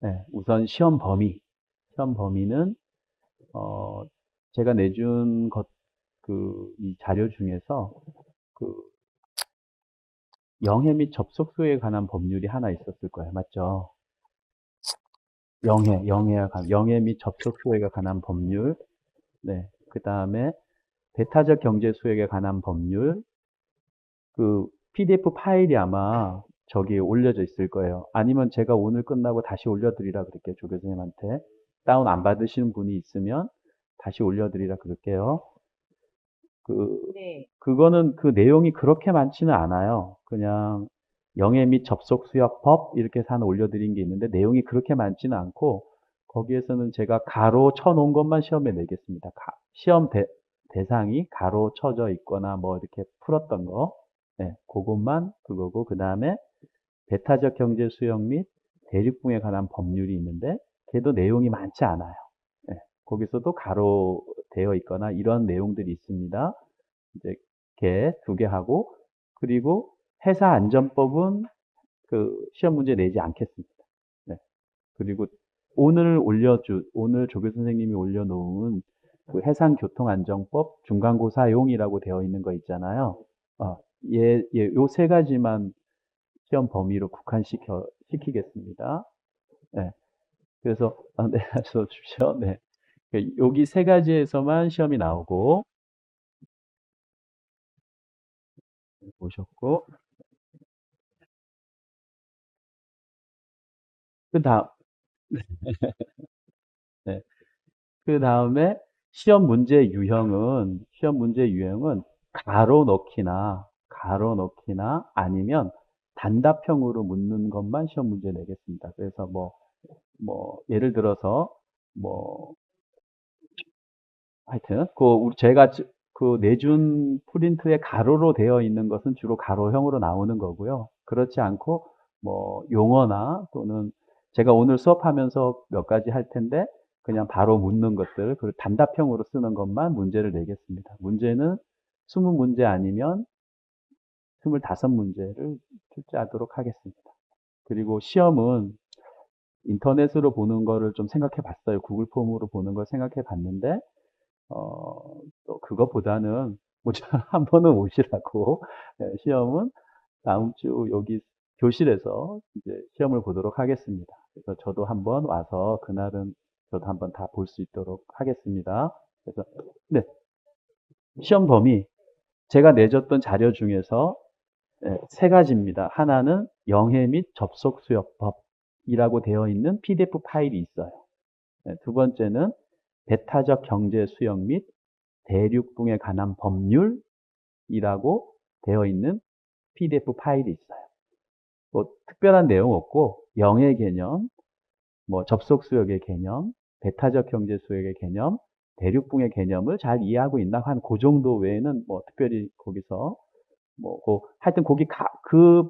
네, 우선 시험 범위는 어, 제가 내준 이 자료 중에서 그 영해 및 접속수에 관한 법률이 하나 있었을 거예요. 맞죠? 영해 및 접속수에 관한 법률. 네. 그 다음에 배타적 경제 수익에 관한 법률. 그 PDF 파일이 아마 저기 올려져 있을 거예요. 아니면 제가 오늘 끝나고 다시 올려드리라 그럴게요. 조 교수님한테. 다운 안 받으시는 분이 있으면 다시 올려드리라 그럴게요. 그, 네. 그거는 그 내용이 그렇게 많지는 않아요. 그냥 영해 및 접속 수역법 이렇게 해서 하나 올려드린 게 있는데 내용이 그렇게 많지는 않고 거기에서는 제가 가로 쳐놓은 것만 시험에 내겠습니다. 시험 대상이 가로 쳐져 있거나 뭐 이렇게 풀었던 거. 네, 그것만 그거고 그 다음에 배타적 경제 수역 및 대륙붕에 관한 법률이 있는데 걔도 내용이 많지 않아요. 네, 거기서도 가로 되어 있거나 이런 내용들이 있습니다. 이제 걔 두 개 하고 그리고 회사안전법은 그 시험 문제 내지 않겠습니다. 네. 그리고 오늘 조교 선생님이 올려놓은 그 해상교통안전법 중간고사용이라고 되어 있는 거 있잖아요. 요 세 가지만 시험 범위로 시키겠습니다. 네. 그래서, 네, 써주십시오. 네. 여기 세 가지에서만 시험이 나오고, 보셨고, 그 다음, 네. 그 다음에 시험 문제 유형은 가로 넣기나 아니면 단답형으로 묻는 것만 시험 문제 내겠습니다. 그래서 예를 들어서, 뭐, 하여튼, 제가 그 내준 프린트에 가로로 되어 있는 것은 주로 가로형으로 나오는 거고요. 그렇지 않고, 용어나 또는 제가 오늘 수업하면서 몇 가지 할 텐데, 그냥 바로 묻는 것들, 그 단답형으로 쓰는 것만 문제를 내겠습니다. 문제는 20문제 아니면 25문제를 출제하도록 하겠습니다. 그리고 시험은 인터넷으로 보는 거를 좀 생각해 봤어요. 구글 폼으로 보는 걸 생각해 봤는데, 또 그것보다는 한 번은 오시라고 시험은 다음 주 여기 교실에서 이제 시험을 보도록 하겠습니다. 그래서 저도 한번 와서 그날은 저도 한번 다 볼 수 있도록 하겠습니다. 그래서 네, 시험 범위 제가 내줬던 자료 중에서 세 가지입니다. 하나는 영해 및 접속 수역법이라고 되어 있는 PDF 파일이 있어요. 두 번째는 배타적 경제 수역 및 대륙붕에 관한 법률이라고 되어 있는 PDF 파일이 있어요. 뭐 특별한 내용 없고 영의 개념, 뭐 접속 수역의 개념, 배타적 경제 수역의 개념, 대륙붕의 개념을 잘 이해하고 있나 한 그 정도 외에는 뭐 특별히 거기서 하여튼 그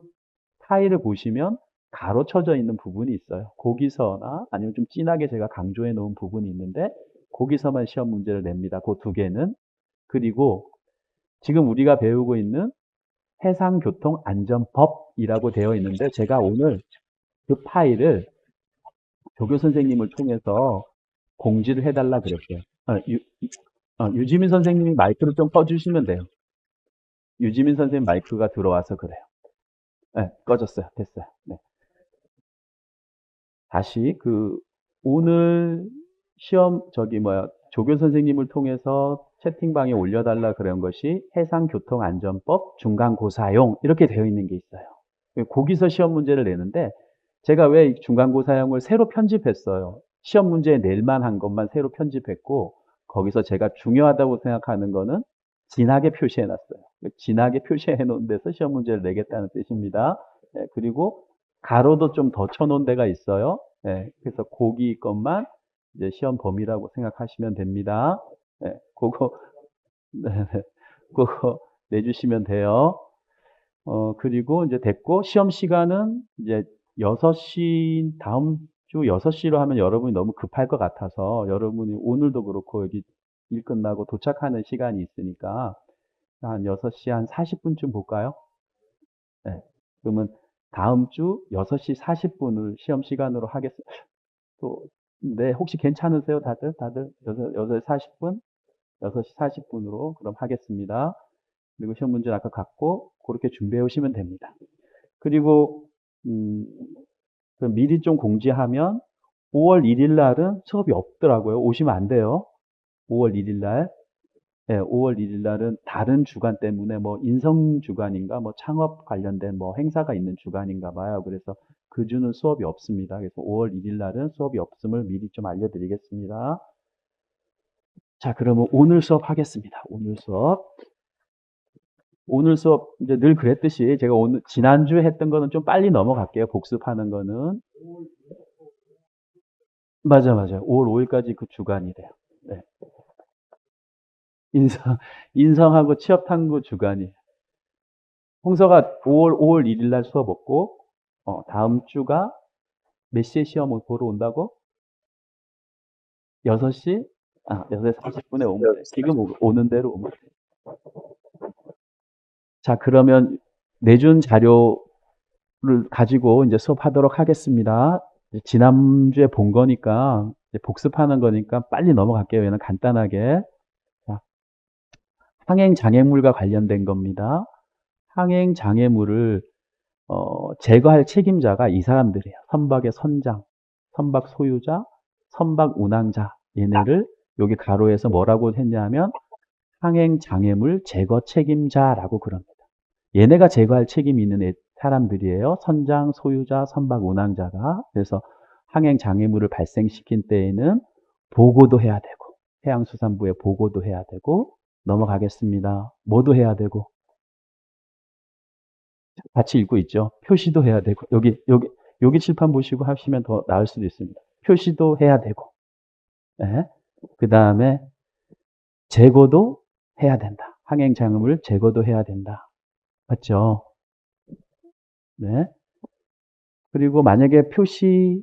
파일을 보시면 가로쳐져 있는 부분이 있어요. 거기서나 아니면 좀 진하게 제가 강조해 놓은 부분이 있는데 거기서만 시험 문제를 냅니다. 그 두 개는. 그리고 지금 우리가 배우고 있는 해상교통안전법이라고 되어 있는데 제가 오늘 그 파일을 조교 선생님을 통해서 공지를 해달라 그랬어요. 유지민 선생님이 마이크를 좀 꺼주시면 돼요. 유지민 선생님 마이크가 들어와서 그래요. 네, 꺼졌어요. 됐어요. 네. 다시 오늘 시험 조교 선생님을 통해서 채팅방에 올려달라 그런 것이 해상교통안전법 중간고사용 이렇게 되어 있는 게 있어요. 거기서 시험 문제를 내는데 제가 왜 중간고사용을 새로 편집했어요. 시험 문제에 낼 만한 것만 새로 편집했고 거기서 제가 중요하다고 생각하는 거는 진하게 표시해 놨어요. 진하게 표시해 놓은 데서 시험 문제를 내겠다는 뜻입니다. 그리고 가로도 좀 더 쳐놓은 데가 있어요. 그래서 거기 것만 이제 시험 범위라고 생각하시면 됩니다. 그거, 네, 네. 그거 내주시면 돼요. 그리고 이제 됐고, 시험 시간은 이제 6시, 다음 주 6시로 하면 여러분이 너무 급할 것 같아서 여러분이 오늘도 그렇고 여기 일 끝나고 도착하는 시간이 있으니까 한 6시 한 40분쯤 볼까요? 네. 그러면 다음 주 6시 40분을 시험 시간으로 하겠습니다. 또, 네, 혹시 괜찮으세요, 다들? 다들 6시 40분? 6시 40분으로 그럼 하겠습니다. 그리고 시험 문제는 아까 갖고 그렇게 준비해 오시면 됩니다. 그리고 그럼 미리 좀 공지하면 5월 1일 날은 수업이 없더라고요. 오시면 안 돼요. 5월 1일 날. 네, 5월 1일 날은 다른 주간 때문에 뭐 인성 주간인가 뭐 창업 관련된 뭐 행사가 있는 주간인가 봐요. 그래서 그 주는 수업이 없습니다. 그래서 5월 1일 날은 수업이 없음을 미리 좀 알려드리겠습니다. 자, 그러면 오늘 수업 하겠습니다. 오늘 수업. 오늘 수업 이제 늘 그랬듯이 제가 오늘 지난주에 했던 거는 좀 빨리 넘어갈게요. 복습하는 거는. 맞아요. 5월 5일까지 그 주간이래요. 네. 인성, 인성하고 취업탐구 주간이. 홍서가 5월 1일 날 수업 없고, 다음 주가 몇 시에 시험 보러 온다고? 6시? 6시 40분에 오면 돼. 지금 오는 대로 오면 돼. 자, 그러면 내준 자료를 가지고 이제 수업하도록 하겠습니다. 지난주에 본 거니까, 이제 복습하는 거니까 빨리 넘어갈게요. 얘는 간단하게. 자, 항행장애물과 관련된 겁니다. 항행장애물을 제거할 책임자가 이 사람들이에요. 선박의 선장, 선박 소유자, 선박 운항자. 얘네를 여기 가로에서 뭐라고 했냐면 항행장애물 제거 책임자라고 그럽니다. 얘네가 제거할 책임이 있는 사람들이에요. 선장, 소유자, 선박 운항자가. 그래서 항행장애물을 발생시킨 때에는 보고도 해야 되고 해양수산부에 보고도 해야 되고 넘어가겠습니다. 뭐도 해야 되고 같이 읽고 있죠. 표시도 해야 되고 여기 칠판 보시고 하시면 더 나을 수도 있습니다. 표시도 해야 되고 네. 그 다음에 제거도 해야 된다. 항행장애물 제거도 해야 된다. 맞죠? 네. 그리고 만약에 표시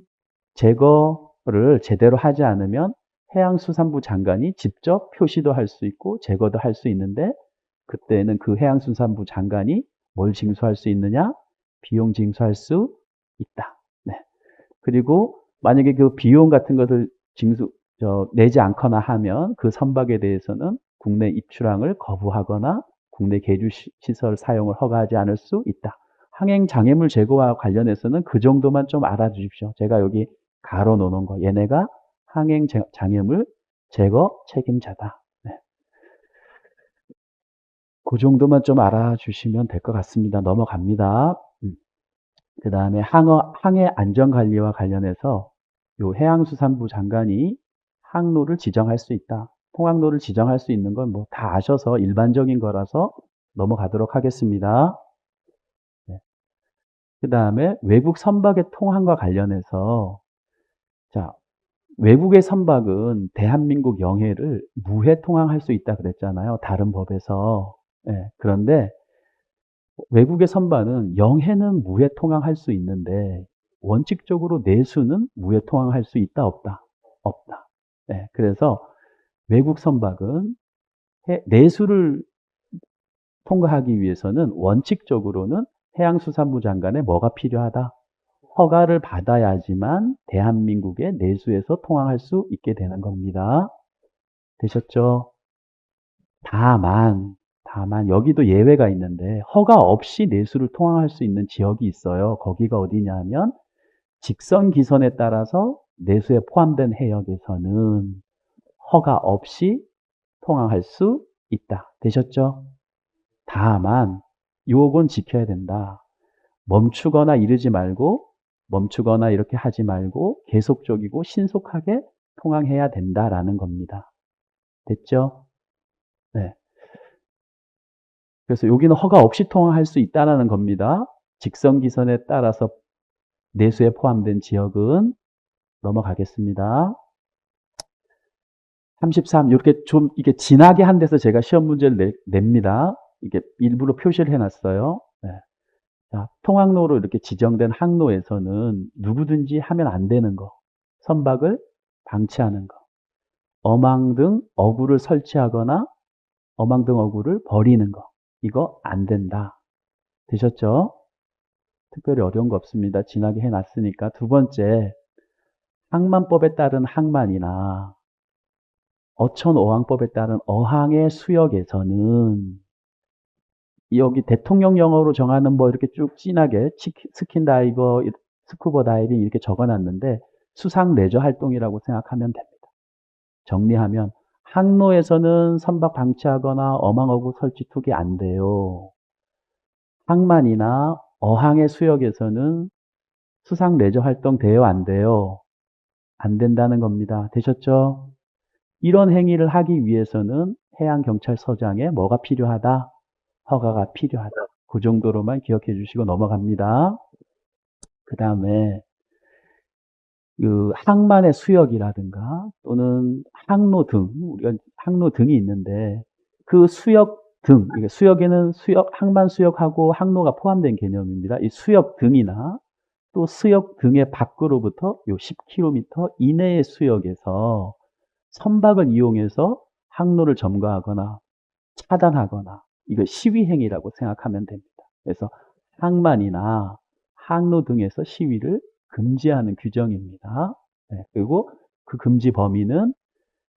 제거를 제대로 하지 않으면 해양수산부 장관이 직접 표시도 할 수 있고 제거도 할 수 있는데 그때는 그 해양수산부 장관이 뭘 징수할 수 있느냐? 비용 징수할 수 있다. 네. 그리고 만약에 그 비용 같은 것을 내지 않거나 하면 그 선박에 대해서는 국내 입출항을 거부하거나 국내 계주 시설 사용을 허가하지 않을 수 있다. 항행 장애물 제거와 관련해서는 그 정도만 좀 알아주십시오. 제가 여기 가로 놓는 거. 얘네가 항행 장애물 제거 책임자다. 네. 그 정도만 좀 알아주시면 될 것 같습니다. 넘어갑니다. 그 다음에 항해 안전관리와 관련해서 요 해양수산부 장관이 항로를 지정할 수 있다. 통항로를 지정할 수 있는 건 뭐 다 아셔서 일반적인 거라서 넘어가도록 하겠습니다. 네. 그 다음에 외국 선박의 통항과 관련해서 자, 외국의 선박은 대한민국 영해를 무해 통항할 수 있다 그랬잖아요. 다른 법에서. 네. 그런데 외국의 선박은 영해는 무해 통항할 수 있는데 원칙적으로 내수는 무해 통항할 수 있다 없다? 없다. 네, 그래서 외국 선박은 내수를 통과하기 위해서는 원칙적으로는 해양수산부 장관에 뭐가 필요하다? 허가를 받아야지만 대한민국의 내수에서 통항할 수 있게 되는 겁니다. 되셨죠? 다만 여기도 예외가 있는데 허가 없이 내수를 통항할 수 있는 지역이 있어요. 거기가 어디냐면 직선 기선에 따라서 내수에 포함된 해역에서는 허가 없이 통항할 수 있다. 되셨죠? 다만 요건 지켜야 된다. 멈추거나 이러지 말고 멈추거나 이렇게 하지 말고 계속적이고 신속하게 통항해야 된다라는 겁니다. 됐죠? 네. 그래서 여기는 허가 없이 통항할 수 있다는 겁니다. 직선기선에 따라서 내수에 포함된 지역은 넘어가겠습니다. 33 이렇게 좀 이게 진하게 한 데서 제가 시험 문제를 냅니다. 이게 일부러 표시를 해놨어요. 네. 자, 통항로로 이렇게 지정된 항로에서는 누구든지 하면 안 되는 거, 선박을 방치하는 거, 어망등 어구를 설치하거나 어망등 어구를 버리는 거, 이거 안 된다. 되셨죠? 특별히 어려운 거 없습니다. 진하게 해놨으니까. 두 번째, 항만법에 따른 항만이나 어촌어항법에 따른 어항의 수역에서는 여기 대통령 영어로 정하는 뭐 이렇게 쭉 진하게 스킨 다이버, 스쿠버 다이빙 이렇게 적어놨는데 수상 레저 활동이라고 생각하면 됩니다. 정리하면 항로에서는 선박 방치하거나 어망어구 설치 투기 안 돼요. 항만이나 어항의 수역에서는 수상 레저 활동 돼요, 안 돼요? 안 된다는 겁니다. 되셨죠? 이런 행위를 하기 위해서는 해양경찰서장에 뭐가 필요하다? 허가가 필요하다. 그 정도로만 기억해 주시고 넘어갑니다. 그 다음에 그 항만의 수역이라든가 또는 항로 등, 우리가 항로 등이 있는데 그 수역 등, 수역에는 항만 수역하고 항로가 포함된 개념입니다. 이 수역 등이나 또 수역 등의 밖으로부터 요 10km 이내의 수역에서 선박을 이용해서 항로를 점거하거나 차단하거나 이거 시위행위라고 생각하면 됩니다. 그래서 항만이나 항로 등에서 시위를 금지하는 규정입니다. 네, 그리고 그 금지 범위는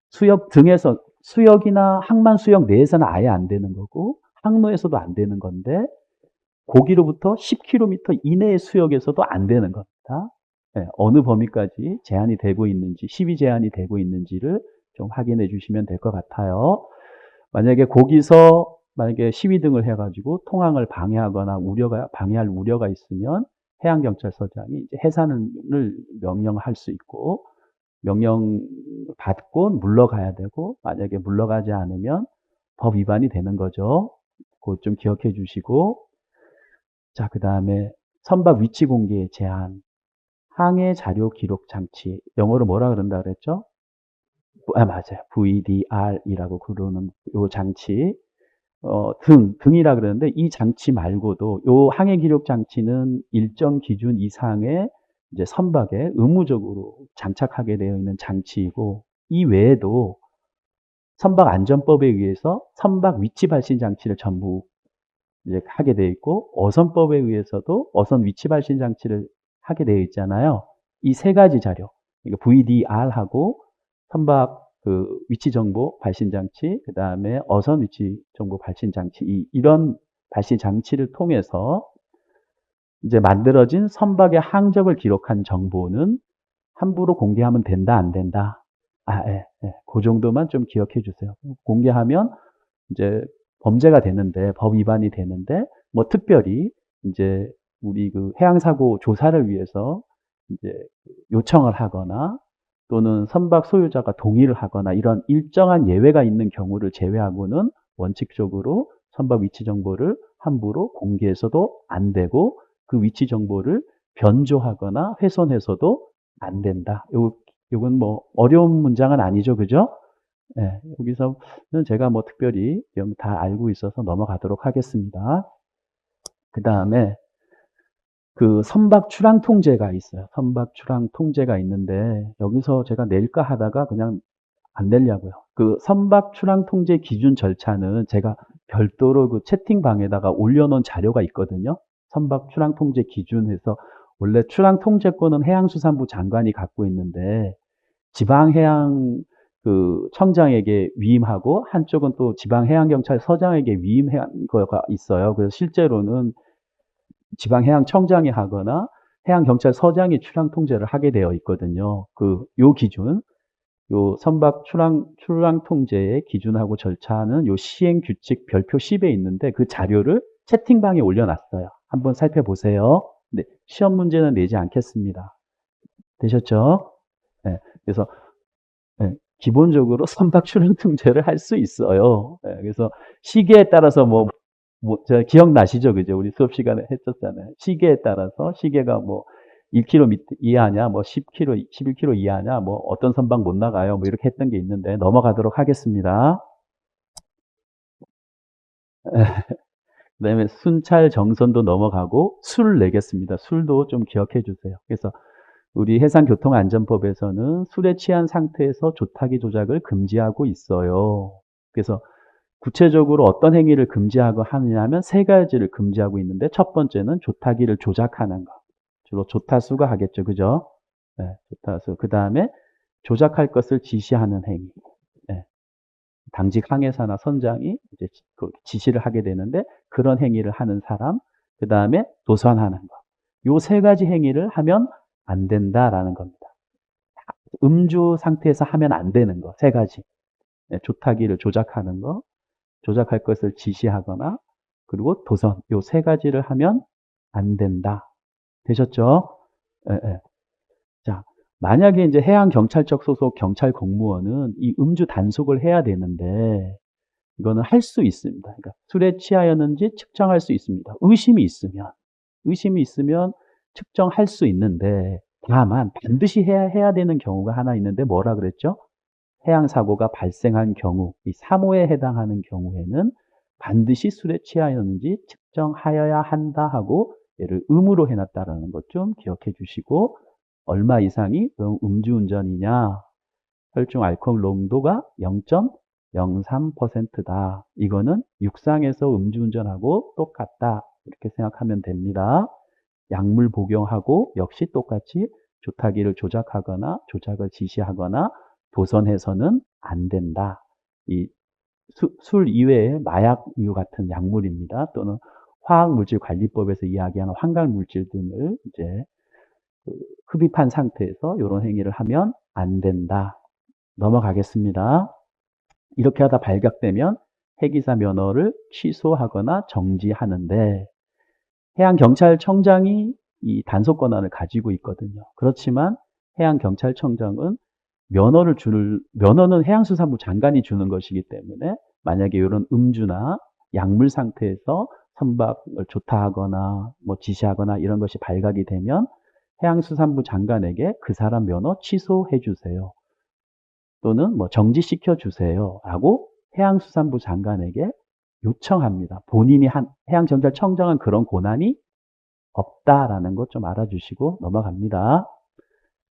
수역 등에서 수역이나 항만 수역 내에서는 아예 안 되는 거고 항로에서도 안 되는 건데 거기로부터 10km 이내의 수역에서도 안 되는 겁니다. 네, 어느 범위까지 제한이 되고 있는지, 시위 제한이 되고 있는지를 좀 확인해 주시면 될 것 같아요. 만약에 거기서 만약에 시위 등을 해가지고 통항을 방해하거나 방해할 우려가 있으면 해양경찰서장이 이제 해산을 명령할 수 있고 명령 받고 물러가야 되고 만약에 물러가지 않으면 법 위반이 되는 거죠. 그것 좀 기억해 주시고 자, 그 다음에 선박 위치 공개의 제한, 항해 자료 기록 장치, 영어로 뭐라 그런다 그랬죠? 맞아요. VDR이라고 부르는 요 장치, 등이라 그러는데 이 장치 말고도 요 항해 기록 장치는 일정 기준 이상의 이제 선박에 의무적으로 장착하게 되어 있는 장치이고 이 외에도 선박 안전법에 의해서 선박 위치 발신 장치를 전부 이제 하게 되어 있고 어선법에 의해서도 어선 위치 발신 장치를 하게 되어 있잖아요. 이 세 가지 자료, VDR하고 선박 그 위치 정보 발신 장치, 그 다음에 어선 위치 정보 발신 장치, 이런 발신 장치를 통해서 이제 만들어진 선박의 항적을 기록한 정보는 함부로 공개하면 된다, 안 된다? 예. 그 정도만 좀 기억해 주세요. 공개하면 이제 범죄가 되는데, 법 위반이 되는데, 뭐 특별히 이제 우리 그 해양사고 조사를 위해서 이제 요청을 하거나 또는 선박 소유자가 동의를 하거나 이런 일정한 예외가 있는 경우를 제외하고는 원칙적으로 선박 위치 정보를 함부로 공개해서도 안 되고 그 위치 정보를 변조하거나 훼손해서도 안 된다. 요건 뭐 어려운 문장은 아니죠. 그죠? 네, 여기서는 제가 뭐 특별히 다 알고 있어서 넘어가도록 하겠습니다. 그 다음에 그 선박 출항 통제가 있어요. 선박 출항 통제가 있는데 여기서 제가 낼까 하다가 그냥 안 내려고요. 그 선박 출항 통제 기준 절차는 제가 별도로 그 채팅방에다가 올려놓은 자료가 있거든요. 선박 출항 통제 기준에서 원래 출항 통제권은 해양수산부 장관이 갖고 있는데 지방해양 그 청장에게 위임하고 한쪽은 또 지방해양경찰서장에게 위임한 거가 있어요. 그래서 실제로는 지방해양청장이 하거나 해양경찰서장이 출항 통제를 하게 되어 있거든요. 요 기준, 요 선박 출항 통제의 기준하고 절차는 요 시행 규칙 별표 10에 있는데 그 자료를 채팅방에 올려놨어요. 한번 살펴보세요. 네, 시험 문제는 내지 않겠습니다. 되셨죠? 네, 그래서 네, 기본적으로 선박 출항 통제를 할 수 있어요. 네, 그래서 시계에 따라서 저 기억나시죠? 그죠? 우리 수업 시간에 했었잖아요. 시계에 따라서 시계가 뭐 1km 이하냐, 뭐 10km, 11km 이하냐, 뭐 어떤 선박 못 나가요. 뭐 이렇게 했던 게 있는데 넘어가도록 하겠습니다. 그다음에 순찰 정선도 넘어가고 술 내겠습니다. 술도 좀 기억해 주세요. 그래서 우리 해상교통안전법에서는 술에 취한 상태에서 조타기 조작을 금지하고 있어요. 그래서 구체적으로 어떤 행위를 금지하고 하느냐면 세 가지를 금지하고 있는데 첫 번째는 조타기를 조작하는 거. 주로 조타수가 하겠죠. 그죠? 네, 좋다. 그 다음에 조작할 것을 지시하는 행위. 네, 당직 항해사나 선장이 이제 그 지시를 하게 되는데 그런 행위를 하는 사람, 그 다음에 도선하는 거. 요 세 가지 행위를 하면 안 된다라는 겁니다. 음주 상태에서 하면 안 되는 거, 세 가지. 네, 조타기를 조작하는 거, 조작할 것을 지시하거나, 그리고 도선. 요 세 가지를 하면 안 된다. 되셨죠? 예, 예. 자, 만약에 이제 해양경찰청 소속 경찰 공무원은 이 음주 단속을 해야 되는데, 이거는 할 수 있습니다. 그러니까 술에 취하였는지 측정할 수 있습니다. 의심이 있으면 측정할 수 있는데, 다만 반드시 해야 되는 경우가 하나 있는데 뭐라 그랬죠? 해양사고가 발생한 경우, 이 3호에 해당하는 경우에는 반드시 술에 취하였는지 측정하여야 한다 하고 얘를 의무로 해놨다라는 것 좀 기억해 주시고, 얼마 이상이 그럼 음주운전이냐? 혈중 알코올 농도가 0.03%다. 이거는 육상에서 음주운전하고 똑같다. 이렇게 생각하면 됩니다. 약물 복용하고 역시 똑같이 조타기를 조작하거나 조작을 지시하거나 도선해서는 안 된다. 이 술 이외에 마약류 같은 약물입니다. 또는 화학물질관리법에서 이야기하는 환각물질 등을 이제 흡입한 상태에서 이런 행위를 하면 안 된다. 넘어가겠습니다. 이렇게 하다 발각되면 해기사 면허를 취소하거나 정지하는데, 해양경찰청장이 이 단속 권한을 가지고 있거든요. 그렇지만 해양경찰청장은 면허는 해양수산부 장관이 주는 것이기 때문에 만약에 이런 음주나 약물 상태에서 선박을 조타하거나 뭐 지시하거나 이런 것이 발각이 되면 해양수산부 장관에게 그 사람 면허 취소해 주세요. 또는 뭐 정지시켜 주세요. 라고 해양수산부 장관에게 요청합니다. 본인이 해양경찰청장은 그런 권한이 없다라는 것 좀 알아주시고 넘어갑니다.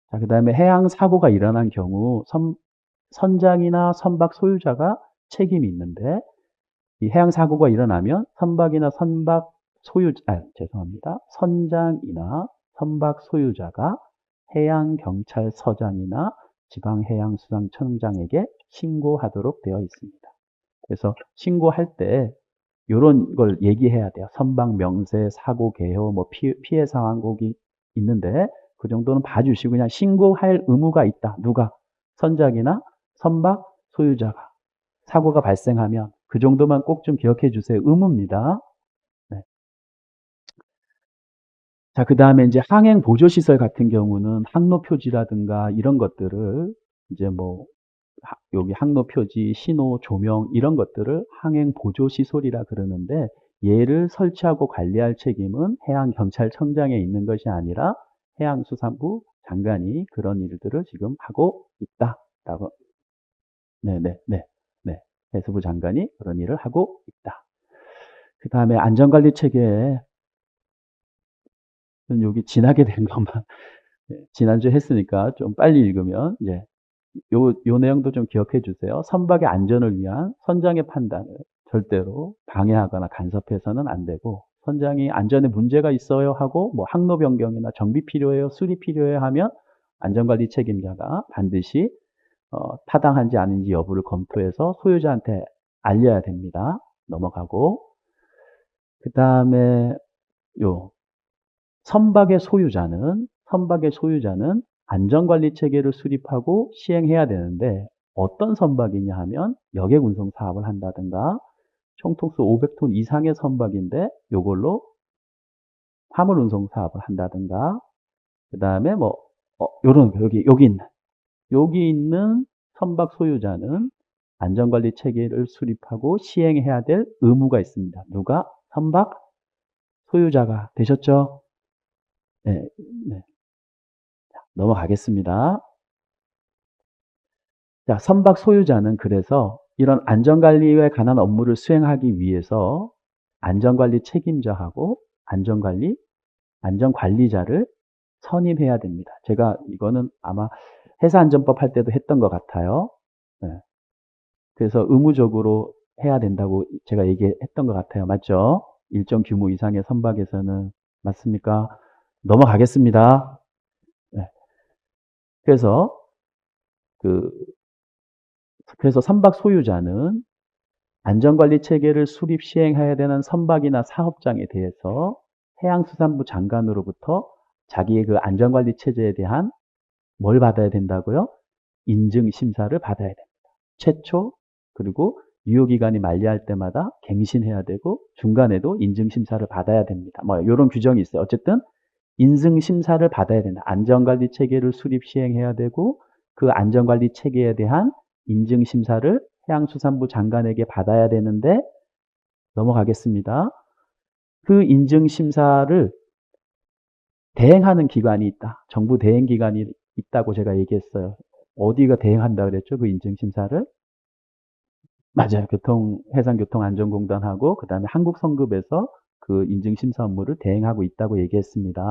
자, 그 다음에 해양사고가 일어난 경우 선장이나 선박 소유자가 책임이 있는데, 이 해양사고가 일어나면 선박이나 선장이나 선박 소유자가 해양경찰서장이나 지방해양수산청장에게 신고하도록 되어 있습니다. 그래서 신고할 때 이런 걸 얘기해야 돼요. 선박 명세, 사고 개요, 뭐 피해 상황곡이 있는데 그 정도는 봐주시고 그냥 신고할 의무가 있다. 누가? 선장이나 선박 소유자가. 사고가 발생하면 그 정도만 꼭 좀 기억해 주세요. 의무입니다. 네. 자, 그 다음에 이제 항행 보조시설 같은 경우는 항로 표지라든가 이런 것들을 이제 뭐 여기 항로 표지, 신호, 조명 이런 것들을 항행 보조 시설이라 그러는데, 얘를 설치하고 관리할 책임은 해양경찰청장에 있는 것이 아니라 해양수산부 장관이 그런 일들을 지금 하고 있다라고. 네네네. 네. 해수부 장관이 그런 일을 하고 있다. 그 다음에 안전관리 체계에 여기 지나게 된 것만 지난주에 했으니까 좀 빨리 읽으면 이제 요 내용도 좀 기억해 주세요. 선박의 안전을 위한 선장의 판단을 절대로 방해하거나 간섭해서는 안 되고, 선장이 안전에 문제가 있어요 하고 뭐 항로 변경이나 정비 필요해요, 수리 필요해요 하면 안전관리 책임자가 반드시 타당한지 아닌지 여부를 검토해서 소유자한테 알려야 됩니다. 넘어가고, 그 다음에 요 선박의 소유자는 안전관리 체계를 수립하고 시행해야 되는데, 어떤 선박이냐 하면 여객 운송 사업을 한다든가 총통수 500톤 이상의 선박인데 요걸로 화물 운송 사업을 한다든가, 그 다음에 뭐 요런 여기 있는 선박 소유자는 안전관리 체계를 수립하고 시행해야 될 의무가 있습니다. 누가? 선박 소유자가. 되셨죠? 네, 네. 넘어가겠습니다. 자, 선박 소유자는 그래서 이런 안전관리에 관한 업무를 수행하기 위해서 안전관리 책임자하고 안전관리자를 선임해야 됩니다. 제가 이거는 아마 회사안전법 할 때도 했던 것 같아요. 네. 그래서 의무적으로 해야 된다고 제가 얘기했던 것 같아요. 맞죠? 일정 규모 이상의 선박에서는. 맞습니까? 넘어가겠습니다. 네. 그래서 그 그래서 선박 소유자는 안전관리 체계를 수립 시행해야 되는 선박이나 사업장에 대해서 해양수산부 장관으로부터 자기의 그 안전관리 체제에 대한 뭘 받아야 된다고요? 인증 심사를 받아야 됩니다. 최초 그리고 유효기간이 만료할 때마다 갱신해야 되고 중간에도 인증 심사를 받아야 됩니다. 뭐 이런 규정이 있어요. 어쨌든 인증 심사를 받아야 된다. 안전관리 체계를 수립 시행해야 되고 그 안전관리 체계에 대한 인증 심사를 해양수산부 장관에게 받아야 되는데 넘어가겠습니다. 그 인증 심사를 대행하는 기관이 있다. 정부 대행 기관이 있다고 제가 얘기했어요. 어디가 대행한다 그랬죠? 그 인증 심사를? 맞아요. 해상교통안전공단하고 그다음에 한국성급에서 그 인증 심사 업무를 대행하고 있다고 얘기했습니다.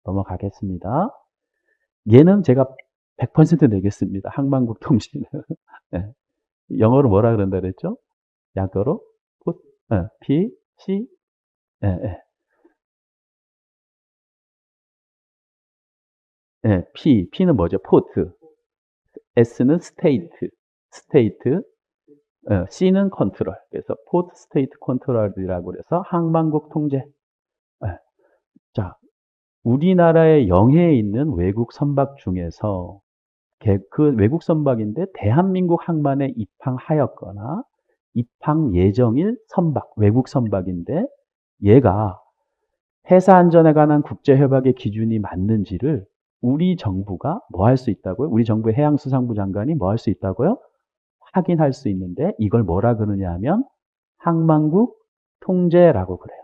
넘어가겠습니다. 얘는 제가 100% 내겠습니다. 항만국통신은. 네. 영어로 뭐라 그런다 그랬죠? 약어로? P, C, 예, 예. 예, P는 뭐죠? 포트. S는 스테이트. C는 컨트롤. 그래서 포트 스테이트 컨트롤이라고 그래서 항만국 통제. 예. 자, 우리나라의 영해에 있는 외국 선박 중에서 그 외국 선박인데 대한민국 항만에 입항하였거나 입항 예정일 선박, 외국 선박인데 얘가 해사 안전에 관한 국제협약의 기준이 맞는지를 우리 정부가 뭐 할 수 있다고요? 우리 정부의 해양수산부 장관이 뭐 할 수 있다고요? 확인할 수 있는데 이걸 뭐라 그러냐 하면 항만국 통제라고 그래요.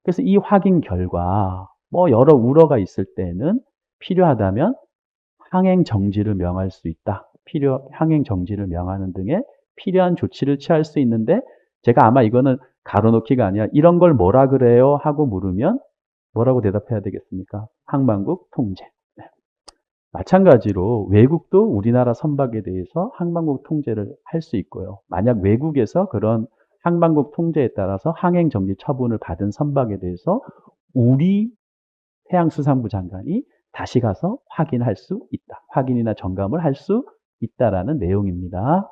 그래서 이 확인 결과 뭐 여러 우려가 있을 때는 필요하다면 항행 정지를 명할 수 있다. 항행 정지를 명하는 등의 필요한 조치를 취할 수 있는데 제가 아마 이거는 가로놓기가 아니라 이런 걸 뭐라 그래요? 하고 물으면 뭐라고 대답해야 되겠습니까? 항만국 통제. 네. 마찬가지로 외국도 우리나라 선박에 대해서 항만국 통제를 할 수 있고요. 만약 외국에서 그런 항만국 통제에 따라서 항행 정지 처분을 받은 선박에 대해서 우리 해양수산부 장관이 다시 가서 확인할 수 있다. 확인이나 점검을 할 수 있다라는 내용입니다.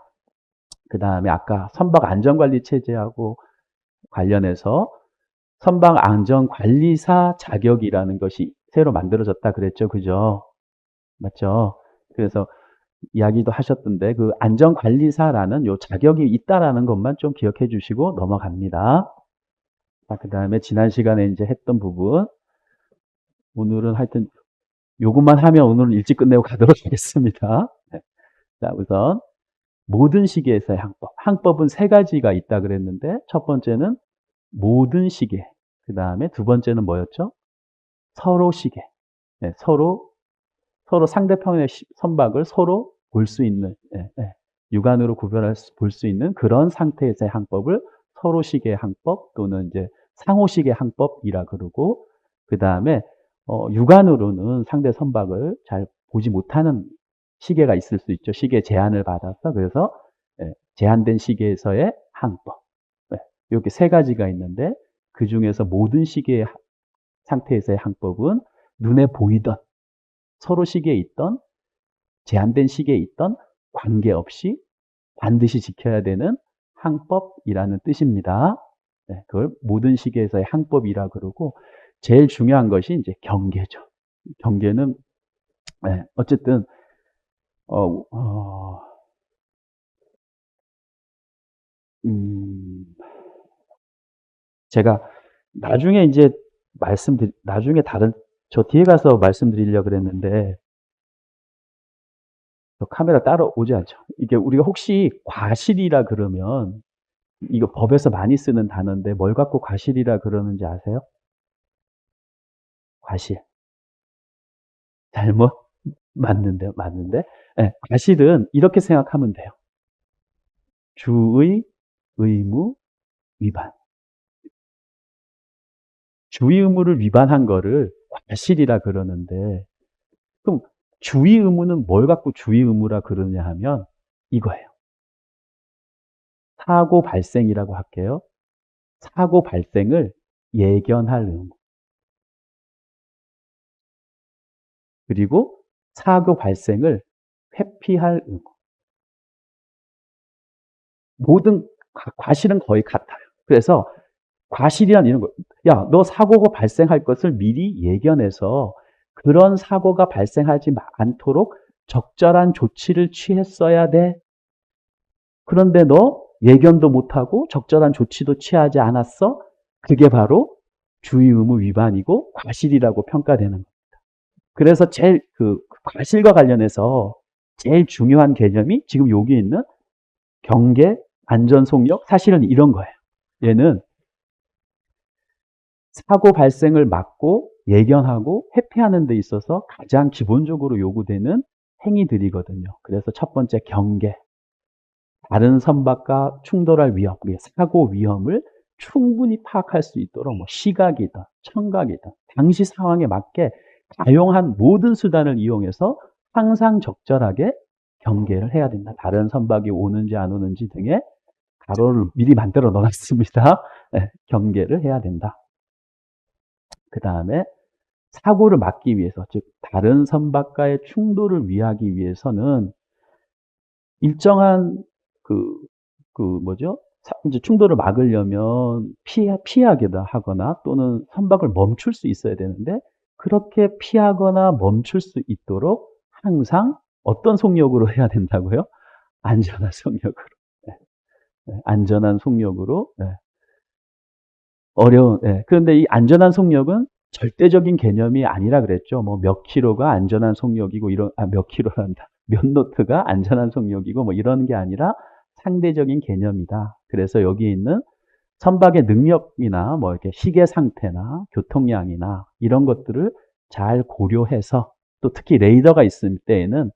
그 다음에 아까 선박 안전관리 체제하고 관련해서 선박 안전관리사 자격이라는 것이 새로 만들어졌다 그랬죠. 그죠? 맞죠? 그래서 이야기도 하셨던데 그 안전관리사라는 요 자격이 있다라는 것만 좀 기억해 주시고 넘어갑니다. 그 다음에 지난 시간에 이제 했던 부분 오늘은 하여튼 요것만 하면 오늘은 일찍 끝내고 가도록 하겠습니다. 네. 자, 우선 모든 시계에서의 항법. 항법은 세 가지가 있다 그랬는데 첫 번째는 모든 시계. 그 다음에 두 번째는 뭐였죠? 서로 시계. 네, 서로 상대편의 선박을 서로 볼 수 있는 육안으로 볼 수 있는 그런 상태에서의 항법을 서로 시계 항법 또는 이제 상호 시계 항법이라 그러고 그 다음에 육안으로는 상대 선박을 잘 보지 못하는 시계가 있을 수 있죠. 시계 제한을 받아서 그래서 제한된 시계에서의 항법 이렇게 세 가지가 있는데 그 중에서 모든 시계 상태에서의 항법은 눈에 보이던 서로 시계에 있던 제한된 시계에 있던 관계없이 반드시 지켜야 되는 항법이라는 뜻입니다. 네, 그걸 모든 시계에서의 항법이라 그러고 제일 중요한 것이 이제 경계죠. 경계는 어쨌든 어, 어, 제가 나중에 이제 나중에 저 뒤에 가서 말씀드리려고 그랬는데 카메라 따로 오지 않죠. 이게 우리가 혹시 과실이라 그러면 이거 법에서 많이 쓰는 단어인데 뭘 갖고 과실이라 그러는지 아세요? 과실. 잘못? 맞는데요. 맞는데. 네, 과실은 이렇게 생각하면 돼요. 주의 의무 위반. 주의 의무를 위반한 거를 과실이라 그러는데 그럼 주의 의무는 뭘 갖고 주의 의무라 그러냐 하면 이거예요. 사고 발생이라고 할게요. 사고 발생을 예견할 의무. 그리고 사고 발생을 회피할 의무. 모든 과실은 거의 같아요. 그래서 과실이란 이런 거. 야, 너 사고가 발생할 것을 미리 예견해서 그런 사고가 발생하지 않도록 적절한 조치를 취했어야 돼. 그런데 너 예견도 못하고 적절한 조치도 취하지 않았어? 그게 바로 주의 의무 위반이고 과실이라고 평가되는 겁니다. 그래서 제일 과실과 관련해서 제일 중요한 개념이 지금 여기 있는 경계, 안전 속력, 사실은 이런 거예요. 얘는 사고 발생을 막고 예견하고 회피하는 데 있어서 가장 기본적으로 요구되는 행위들이거든요. 그래서 첫 번째 경계, 다른 선박과 충돌할 위험, 사고 위험을 충분히 파악할 수 있도록 뭐 시각이든 청각이든 당시 상황에 맞게 다용한 모든 수단을 이용해서 항상 적절하게 경계를 해야 된다. 다른 선박이 오는지 안 오는지 등의 가로를 미리 만들어 놓았습니다. 네, 경계를 해야 된다. 그 다음에 사고를 막기 위해서, 즉 다른 선박과의 충돌을 위하기 위해서는 일정한 이제 충돌을 막으려면 피하기도 하거나 또는 선박을 멈출 수 있어야 되는데, 그렇게 피하거나 멈출 수 있도록 항상 어떤 속력으로 해야 된다고요? 안전한 속력으로. 네. 네. 안전한 속력으로. 네. 네. 그런데 이 안전한 속력은 절대적인 개념이 아니라 그랬죠. 뭐 몇 킬로가 안전한 속력이고 몇 킬로란다. 몇 노트가 안전한 속력이고 뭐 이런 게 아니라 상대적인 개념이다. 그래서 여기 있는 선박의 능력이나 뭐 이렇게 시계 상태나 교통량이나 이런 것들을 잘 고려해서, 또 특히 레이더가 있을 때에는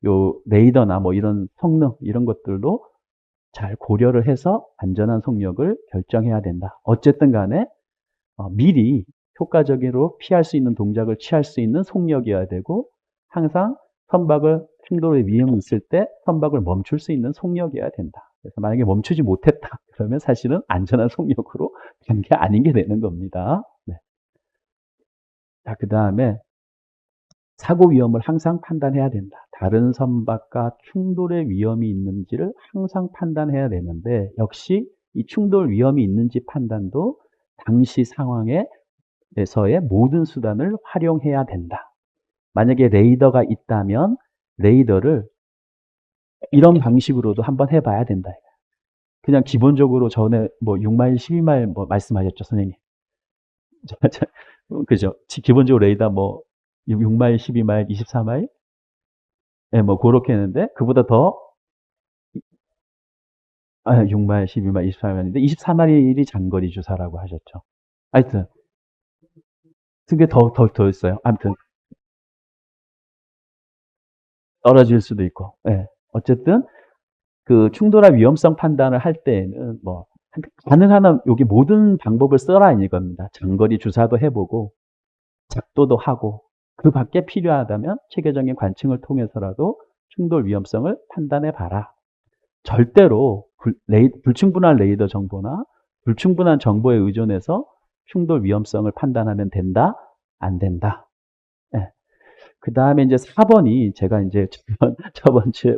요 레이더나 뭐 이런 성능 이런 것들도 잘 고려를 해서 안전한 속력을 결정해야 된다. 어쨌든 간에 미리 효과적으로 피할 수 있는 동작을 취할 수 있는 속력이어야 되고, 항상 선박을 충돌의 위험이 있을 때 선박을 멈출 수 있는 속력이어야 된다. 그래서 만약에 멈추지 못했다 그러면 사실은 안전한 속력으로 간 게 아닌 게 되는 겁니다. 네. 자, 그 다음에 사고 위험을 항상 판단해야 된다. 다른 선박과 충돌의 위험이 있는지를 항상 판단해야 되는데, 역시 이 충돌 위험이 있는지 판단도 당시 상황에서의 모든 수단을 활용해야 된다. 만약에 레이더가 있다면 레이더를 이런 방식으로도 한번 해봐야 된다. 그냥 기본적으로 전에 뭐 6마일, 12마일 뭐 말씀하셨죠, 선생님. 그죠? 기본적으로 레이더 뭐 6마일, 12마일, 24마일? 예, 뭐 그렇게 했는데 그보다 더 6마일, 12마일, 24마일인데 24마일이 장거리 주사라고 하셨죠. 하여튼 그게 더 있어요. 아무튼 떨어질 수도 있고. 예. 어쨌든 그 충돌할 위험성 판단을 할 때에는 뭐 가능한 한 여기 모든 방법을 써라 이겁니다. 장거리 주사도 해보고 작도도 하고, 그 밖에 필요하다면 체계적인 관측을 통해서라도 충돌 위험성을 판단해 봐라. 절대로 불충분한 레이더 정보나 불충분한 정보에 의존해서 충돌 위험성을 판단하면 된다? 안 된다? 네. 그 다음에 이제 4번이 제가 이제 저번 주에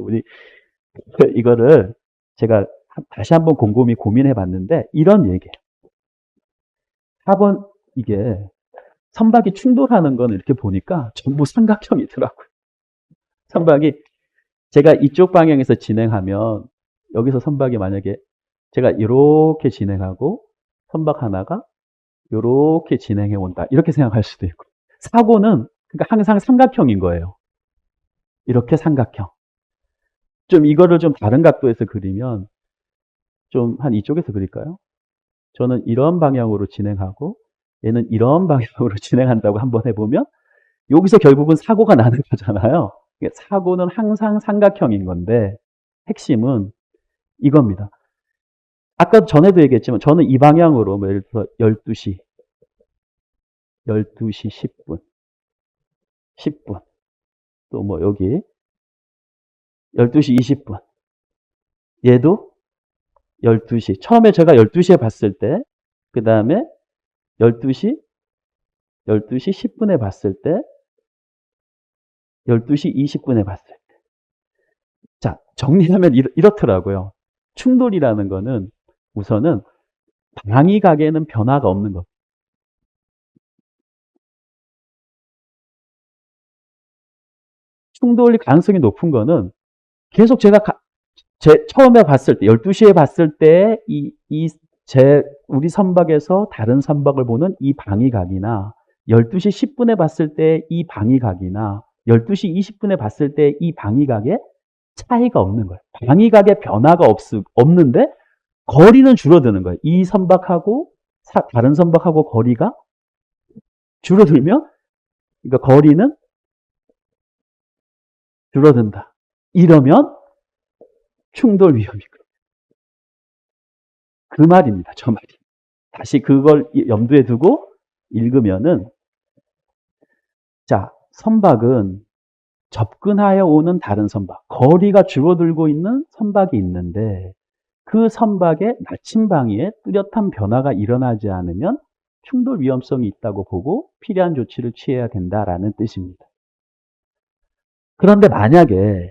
이거를 제가 다시 한번 곰곰이 고민해 봤는데 이런 얘기예요. 4번 이게 선박이 충돌하는 건 이렇게 보니까 전부 삼각형이더라고요. 선박이 제가 이쪽 방향에서 진행하면 여기서 선박이 만약에 제가 이렇게 진행하고 선박 하나가 이렇게 진행해 온다. 이렇게 생각할 수도 있고. 사고는 그러니까 항상 삼각형인 거예요. 이렇게 삼각형. 좀 이거를 좀 다른 각도에서 그리면 좀 한 이쪽에서 그릴까요? 저는 이런 방향으로 진행하고 얘는 이런 방향으로 진행한다고 한번 해보면 여기서 결국은 사고가 나는 거잖아요. 사고는 항상 삼각형인 건데 핵심은 이겁니다. 아까 전에도 얘기했지만 저는 이 방향으로 뭐 예를 들어서 12시 10분 또 뭐 여기 12시 20분 얘도 12시 처음에 제가 12시에 봤을 때, 그 다음에 12시 10분에 봤을 때 12시 20분에 봤을 때. 자, 정리하면 이렇더라고요. 충돌이라는 거는 우선은 방위각에는 변화가 없는 것. 충돌 가능성이 높은 거는 계속 제가 처음에 봤을 때, 12시에 봤을 때, 우리 선박에서 다른 선박을 보는 이 방위각이나, 12시 10분에 봤을 때 이 방위각이나, 12시 20분에 봤을 때 이 방위각에 차이가 없는 거예요. 방위각에 변화가 없는데, 거리는 줄어드는 거예요. 이 선박하고, 다른 선박하고 거리가 줄어들면, 그러니까 거리는 줄어든다. 이러면 충돌 위험이 그 말입니다. 저 말이. 다시 그걸 염두에 두고 읽으면은, 자, 선박은 접근하여 오는 다른 선박, 거리가 줄어들고 있는 선박이 있는데 그 선박의 나침방위에 뚜렷한 변화가 일어나지 않으면 충돌 위험성이 있다고 보고 필요한 조치를 취해야 된다라는 뜻입니다. 그런데 만약에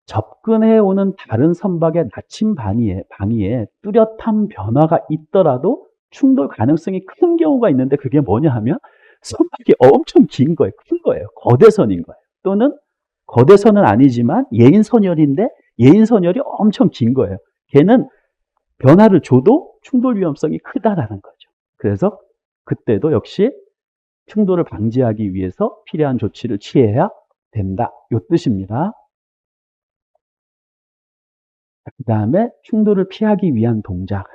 접근해 오는 다른 선박의 나침방위에 뚜렷한 변화가 있더라도 충돌 가능성이 큰 경우가 있는데 그게 뭐냐 하면 선박이 엄청 긴 거예요. 큰 거예요. 거대선인 거예요. 또는 거대선은 아니지만 예인선열인데 예인선열이 엄청 긴 거예요. 걔는 변화를 줘도 충돌 위험성이 크다라는 거죠. 그래서 그때도 역시 충돌을 방지하기 위해서 필요한 조치를 취해야 된다. 이 뜻입니다. 그 다음에 충돌을 피하기 위한 동작.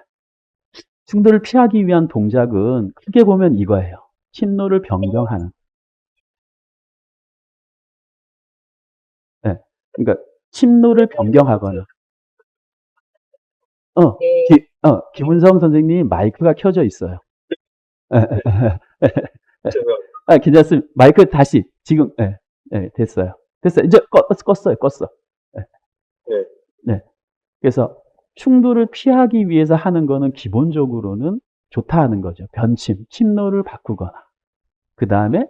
충돌을 피하기 위한 동작은 크게 보면 이거예요. 침로를 변경하는. 네. 그러니까 침로를 변경하거나. 김은성 선생님 마이크가 켜져 있어요. 괜찮습니다. 마이크 다시 지금 됐어요. 이제 껐어요. 네. 그래서 충돌을 피하기 위해서 하는 거는 기본적으로는 좋다 하는 거죠. 침로를 바꾸거나. 그 다음에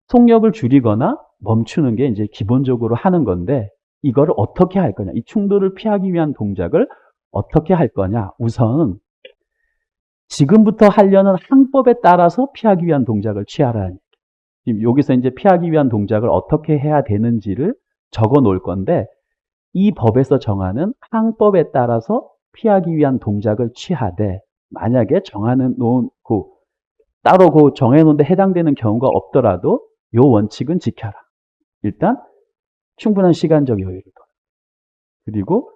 속력을 줄이거나 멈추는 게 이제 기본적으로 하는 건데 이거를 어떻게 할 거냐. 이 충돌을 피하기 위한 동작을 어떻게 할 거냐. 우선 지금부터 하려는 항법에 따라서 피하기 위한 동작을 취하라는. 지금 여기서 이제 피하기 위한 동작을 어떻게 해야 되는지를 적어 놓을 건데 이 법에서 정하는 항법에 따라서 피하기 위한 동작을 취하되 만약에 따로 정해놓은 데 해당되는 경우가 없더라도 이 원칙은 지켜라. 일단 충분한 시간적 여유를 둬. 그리고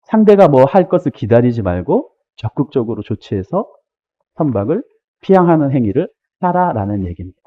상대가 뭐 할 것을 기다리지 말고 적극적으로 조치해서 선박을 피항하는 행위를 하라라는 얘기입니다.